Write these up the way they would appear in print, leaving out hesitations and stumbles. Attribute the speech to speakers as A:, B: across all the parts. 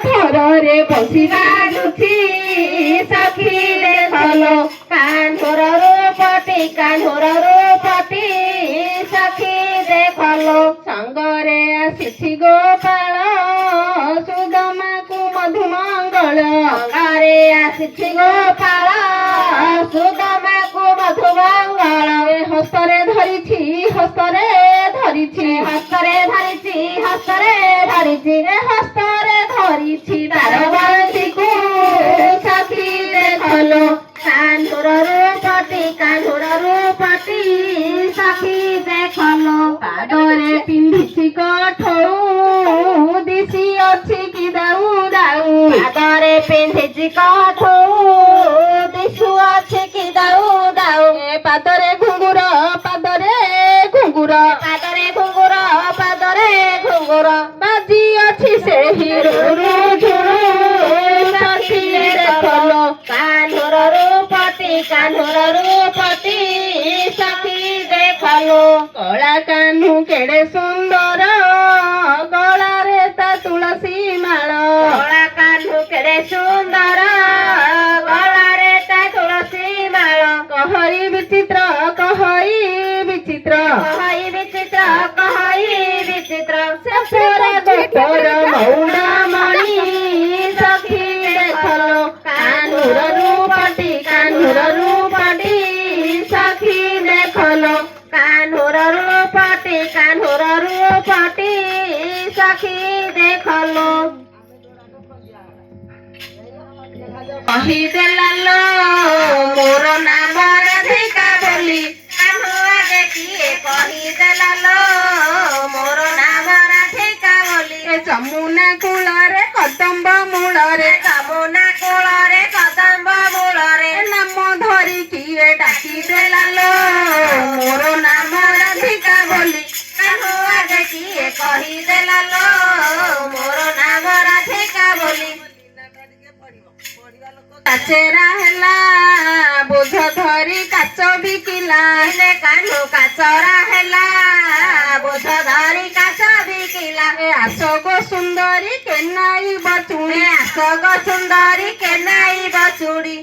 A: ଘରରେ ବସି ବାଜୁଛି ସଖୀ ଦେଖଲ କାହ୍ନୁର ରୂପଟି ସଖୀ ଦେଖଲ ସଙ୍ଗରେ ଆସିଛି ଗୋପାଳ ସୁଦାମାକୁ ମଧୁମଙ୍ଗଳ ସଙ୍ଗରେ ଆସିଛି ଗୋପାଳ ସୁଦାମାକୁ ମଧୁମଙ୍ଗଳ ହସ୍ତରେ ଧରିଛି ହସ୍ତରେ ଧରିଛି ତାର ବଂଶୀକୁ ସଖୀ ଦେଖଲ କାହ୍ନୁର ରୂପଟି ସଖୀ ଦେଖଲ ପାଦରେ ପିନ୍ଧିଛି କଠଉ ଦିଶି ଅଛି କି ଦାଉ ପାଦରେ ପିନ୍ଧିଛି କଠଉ ଦିଶୁ ଅଛି କି ଦାଉ ପାଦରେ ଘୁଙ୍ଗୁର ବାଜି ଅଛି ସେହି ଝୁରୁ ସଖୀ ଦେଖଲ କାହ୍ନୁର ରୂପଟି ସଖୀ ଦେଖଲ କଳା କାହ୍ନୁ କେଡ଼େ ସୁନ୍ଦର ଗଳାରେ ତା ତୁଳସୀ ମାଳ କଳା କାହ୍ନୁ କେଡ଼େ ସୁନ୍ଦର ଗଳାରେ ତା ତୁଳସୀ ମାଳ କହଇ ବିଚିତ୍ର ସେପରା ଗୋପର ମୌଡ଼ମଣି ସଖୀ ଦେଖଲ କାହ୍ନୁର ରୂପଟି ସଖୀ ଦେଖଲ କାହ୍ନୁର ରୂପଟି ସଖୀ ଦେଖଲ କହିଦେଲା ମୋର ନାମ ରାଧିକା ବୋଲି କାହ୍ନୁ ଆଗେ କିଏ କହିଦେଲା ମୋର ନାମ ରାଧିକା ବୋଲି ଯମୁନା କୂଳରେ କଦମ୍ବ ମୂଳରେ ନାମ ଧରି କିଏ ଡାକିଦେଲା ମୋର ନାମ ରାଧିକା ବୋଲି କାହ୍ନୁ ଆଗେ କିଏ କହିଦେଲା ମୋର ନାମ ରାଧିକା ବୋଲି କାଚେରା ହେଲା ବୋଝ ଧରି କାଚ ବିକିଲା କାହ୍ନୁ କାଚରା ହେଲା ବୋଝ ଧରି କାଚ ବିକିଲା ଆଶୋକ ସୁନ୍ଦରୀ କେନାଇବ ଚୁଡ଼ି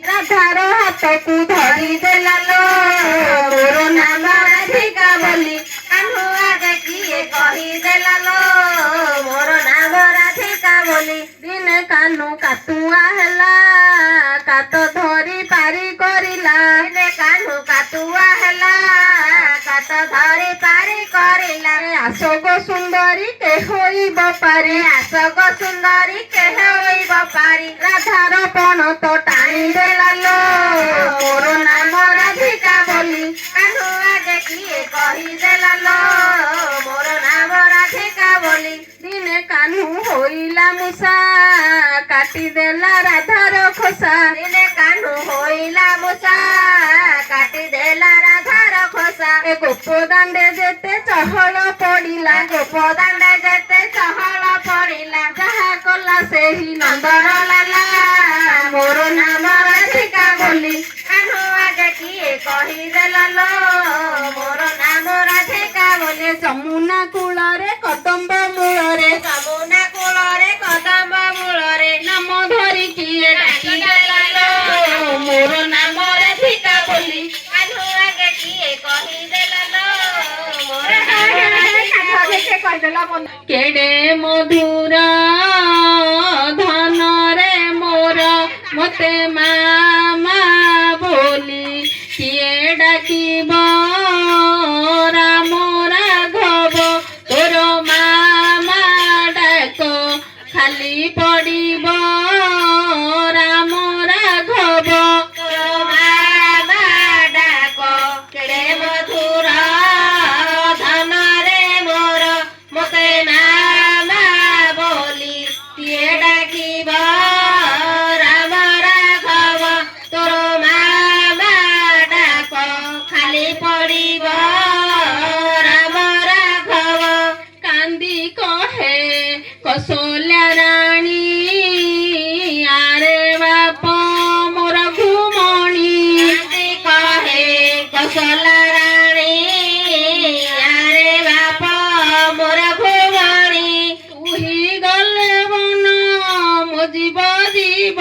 A: ରାଧାର ହାତକୁ ଧରିଦେଲା ମୋର ନାମ ରାଧିକା ବୋଲି କାହ୍ନୁ ଆଗେ କିଏ କହିଦେଲା ମୋର ନାମ ରାଧିକା ବୋଲି ଦିନେ କାହ୍ନୁ କାଟୁଆ ହେଲା କାଟ ଧରି ପାରି କରିଲା ଆଶୋକ ସୁନ୍ଦରୀ କେ ହୋଇବ ପାରି ରାଧାର ପଣତ ଟାଣି ଦେଲା ମୋର ନାମ ରାଧିକା ବୋଲି କାହ୍ନୁ ଆଗେ କିଏ କହିଦେଲା ମୋର ନାମ ରାଧିକା ବୋଲି ଦିନେ କାହ୍ନୁ ହୋଇଲା ମୂଷା କାଟିଦେଲା ରାଧାର ଖୋସା ଗୋପ ଦାଣ୍ଡେ ଯେତେ ଚହଳ ପଡ଼ିଲା ଯାହା କଲା ସେହି ନନ୍ଦର ଲାଲା ମୋର ନାମ ରାଧିକା ବୋଲି କାହ୍ନୁ ଆଗେ କିଏ କହିଦେଲା ମୋର ନାମ ରାଧିକା ବୋଲି ଯମୁନା କୂଳରେ କଦମ୍ବ ମୂଳରେ ନାମ ଧରି କିଏ ଡାକିଦେଲା ମୋର ନାମ ରାଧିକା ବୋଲି କାହ୍ନୁ ଆଗେ କିଏ କହିଦେଲା ମୋର କେଡ଼େ ମଧୁର ଧନରେ ମୋର ମତେ ମାମା ବୋଲି କିଏ ଡାକିବ ରାମ ରାଘବ ତୋର ମାମା ଡାକ ଖାଲି ପଡ଼ିବ ରାମ ରାଘବ ତୋର ମାମା ଡାକ କେଡ଼େ ମଧୁର ଧନରେ ମୋର ମତେ ମାମା ବୋଲି କିଏ ଡାକିବ ରାମ ରାଘବ ତୋର ମାମା ଡାକ ଖାଲି ପଡ଼ିବ ରାମ ରାଘବ କାନ୍ଦି କହେ କୌଶଲ୍ୟା ରାଣୀ ଆରେ ବାପ ମୋର ଘୁମଣି କହେ କୌଶଲ୍ୟା ରାଣୀ ଆରେ ବାପ ମୋର ଘୁମଣି ତୁହି ଗଲେ ବନ জীব জীব